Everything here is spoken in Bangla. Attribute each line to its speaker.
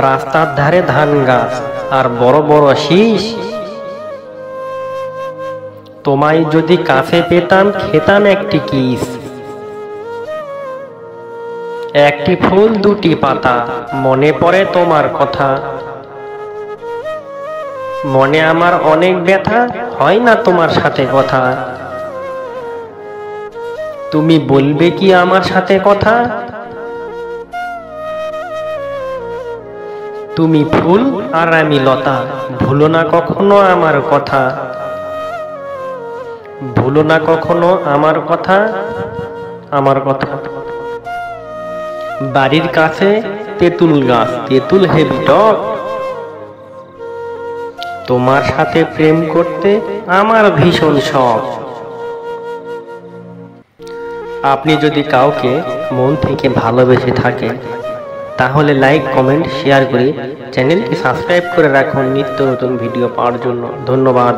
Speaker 1: রাস্তার ধারে ধান গাছ আর বড় বড় শীষ। তোমায় যদি কাছে পেতাম খেতাম একটি কিস। একটি ফুল দুটি পাতা, মনে পড়ে তোমার কথা। মনে আমার অনেক ব্যথা, হয় না তোমার সাথে কথা। তুমি বলবে কি আমার সাথে কথা? তুমি ফুল আর আমি লতা, ভুলো না কখনো আমার কথা। ভুলো না কখনো আমার কথা, আমার কথা। বাড়ির কাছে তেঁতুল গাছ, তেঁতুল হেবি টক। তোমার সাথে প্রেম করতে আমার ভীষণ শখ। আপনি যদি কাউকে মন থেকে ভালোবেসে থাকেন, তাহলে লাইক কমেন্ট শেয়ার করে চ্যানেলটি সাবস্ক্রাইব করে রাখুন নিত্য নতুন ভিডিও পাওয়ার জন্য। ধন্যবাদ।